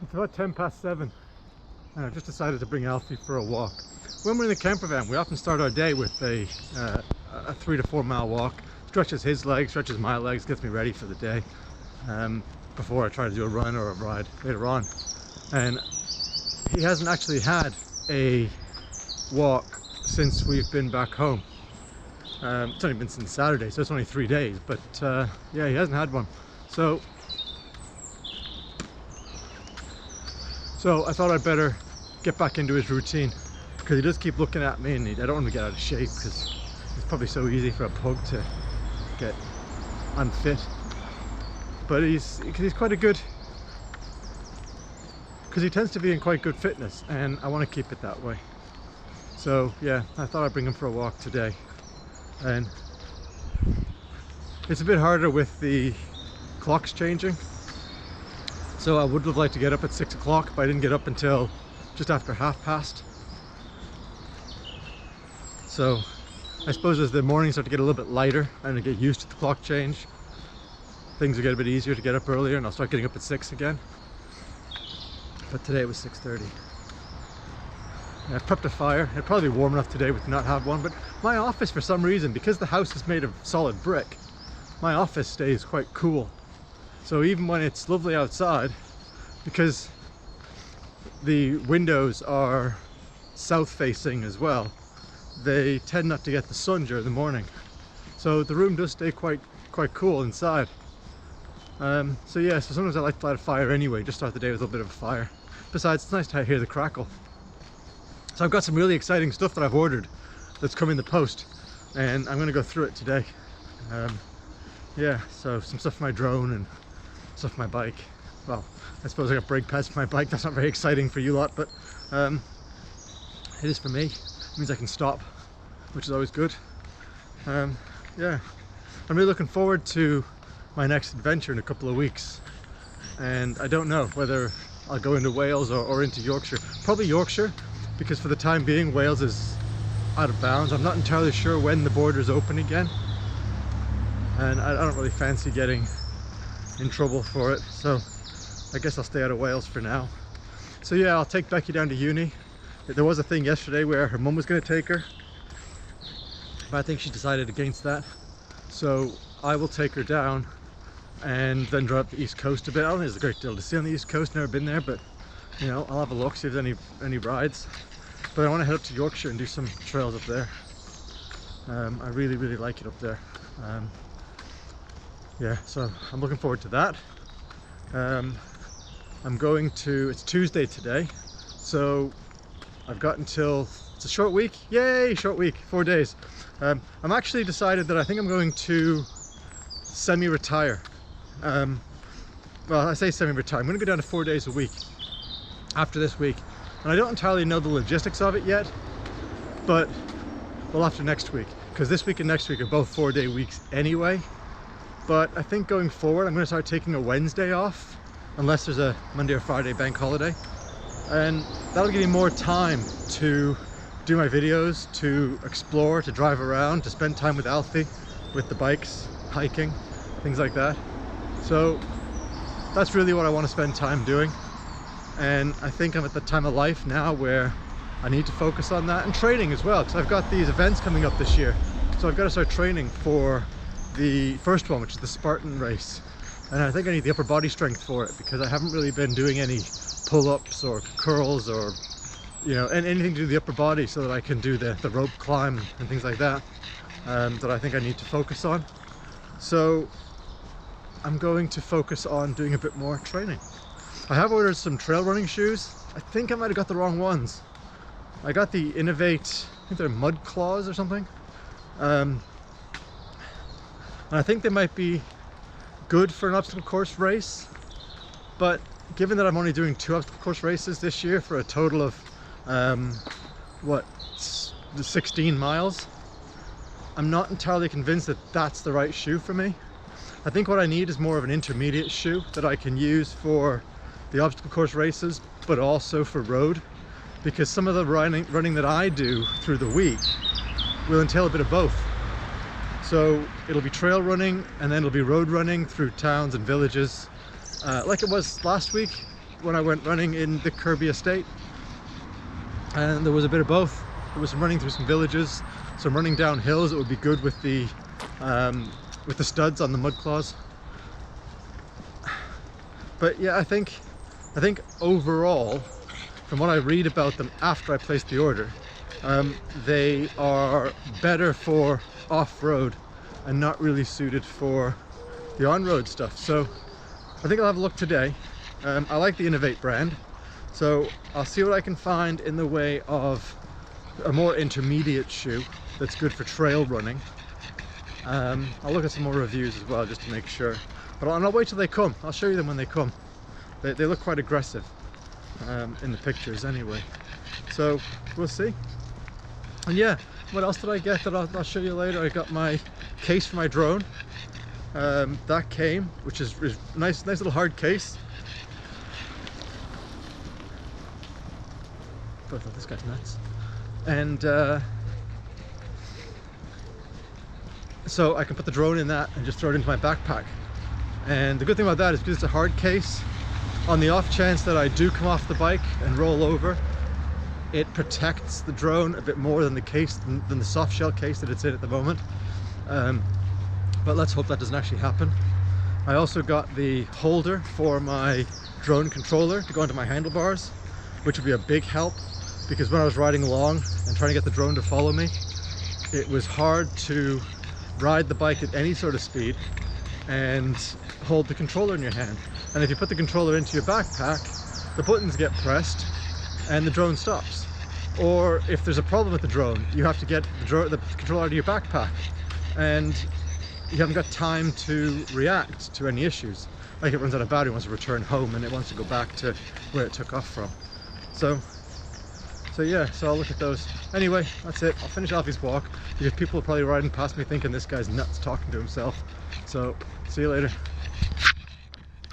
It's about 10 past 7 and I've just decided to bring Alfie for a walk. When we're in the camper van, we often start our day with a 3 to 4 mile walk. Stretches his legs, stretches my legs, gets me ready for the day before I try to do a run or a ride later on. And he hasn't actually had a walk since we've been back home. It's only been since Saturday, so it's only 3 days, but yeah, he hasn't had one. So I thought I'd better get back into his routine, because he does keep looking at me and I don't want to get out of shape, because it's probably so easy for a pug to get unfit. But he's quite a good, because he tends to be in quite good fitness and I want to keep it that way. So yeah, I thought I'd bring him for a walk today. And it's a bit harder with the clocks changing. So I would have liked to get up at 6 o'clock, but I didn't get up until just after past. So I suppose as the mornings start to get a little bit lighter and I get used to the clock change, things will get a bit easier to get up earlier and I'll start getting up at 6 again. But today it was 6:30. I prepped a fire. It'd probably be warm enough today with not have one, but my office, for some reason, because the house is made of solid brick, my office stays quite cool. So even when it's lovely outside, because the windows are south facing as well, they tend not to get the sun during the morning. So the room does stay quite cool inside. So yeah, so sometimes I like to light a fire anyway, just start the day with a little bit of a fire. Besides, it's nice to hear the crackle. So I've got some really exciting stuff that I've ordered that's come in the post, and I'm going to go through it today. Yeah, so some stuff for my drone and stuff for my bike. Well, I suppose I got brake pads for my bike. That's not very exciting for you lot, but it is for me. It means I can stop, which is always good. Yeah, I'm really looking forward to my next adventure in a couple of weeks, and I don't know whether I'll go into Wales or into Yorkshire. Probably Yorkshire, because for the time being Wales is out of bounds. I'm not entirely sure when the borders open again, and I don't really fancy getting in trouble for it, so I guess I'll stay out of Wales for now. So yeah, I'll take Becky down to uni. There was a thing yesterday where her mum was going to take her, but I think she decided against that, so I will take her down and then drive up the East Coast a bit. I don't think there's a great deal to see on the East Coast, never been there, but you know, I'll have a look, see if there's any rides. But I want to head up to Yorkshire and do some trails up there. I really like it up there. Yeah, so I'm looking forward to that. I'm going to, it's Tuesday today, so I've got until, it's a short week, yay, short week, 4 days. I'm actually decided that I think I'm going to semi-retire. Well, I say semi-retire, I'm going to go down to 4 days a week after this week, and I don't entirely know the logistics of it yet, but well, after next week, because this week and next week are both 4-day weeks anyway. But I think going forward I'm going to start taking a Wednesday off, unless there's a Monday or Friday bank holiday, and that'll give me more time to do my videos, to explore, to drive around, to spend time with Alfie, with the bikes, hiking, things like that. So that's really what I want to spend time doing. And I think I'm at the time of life now where I need to focus on that, and training as well, because I've got these events coming up this year. So I've got to start training for the first one, which is the Spartan race. And I think I need the upper body strength for it, because I haven't really been doing any pull-ups or curls or, you know, anything to do with the upper body, so that I can do the rope climb and things like that, that I think I need to focus on. So I'm going to focus on doing a bit more training. I have ordered some trail running shoes. I think I might have got the wrong ones. I got the Innovate, I think they're Mud Claws or something. And I think they might be good for an obstacle course race, but given that I'm only doing 2 obstacle course races this year for a total of what, 16 miles, I'm not entirely convinced that that's the right shoe for me. I think what I need is more of an intermediate shoe that I can use for the obstacle course races, but also for road, because some of the running that I do through the week will entail a bit of both. So it'll be trail running, and then it'll be road running through towns and villages, like it was last week. when I went running in the Kirby estate, and there was a bit of both. There was some running through some villages, some running down hills that would be good with the studs on the mud claws. But yeah, I think overall, from what I read about them after I placed the order, they are better for off-road and not really suited for the on-road stuff. So I think I'll have a look today. I like the Inov-8 brand, so I'll see what I can find in the way of a more intermediate shoe that's good for trail running. I'll look at some more reviews as well just to make sure, but I'll wait till they come. I'll show you them when they come. They look quite aggressive in the pictures anyway, so we'll see. And yeah, what else did I get that I'll show you later? I got my case for my drone. That came, which is nice little hard case. I thought this guy's nuts. And so I can put the drone in that and just throw it into my backpack. And the good thing about that is because it's a hard case, on the off chance that I do come off the bike and roll over, it protects the drone a bit more than the case, than the soft shell case that it's in at the moment. But let's hope that doesn't actually happen. I also got the holder for my drone controller to go into my handlebars, which would be a big help, because when I was riding along and trying to get the drone to follow me, it was hard to ride the bike at any sort of speed and hold the controller in your hand. And if you put the controller into your backpack, the buttons get pressed and the drone stops. Or if there's a problem with the drone, you have to get the controller out of your backpack, and you haven't got time to react to any issues. Like it runs out of battery, wants to return home, and it wants to go back to where it took off from. So yeah, so I'll look at those. Anyway, that's it. I'll finish Alfie's walk, because people are probably riding past me thinking this guy's nuts talking to himself. So see you later.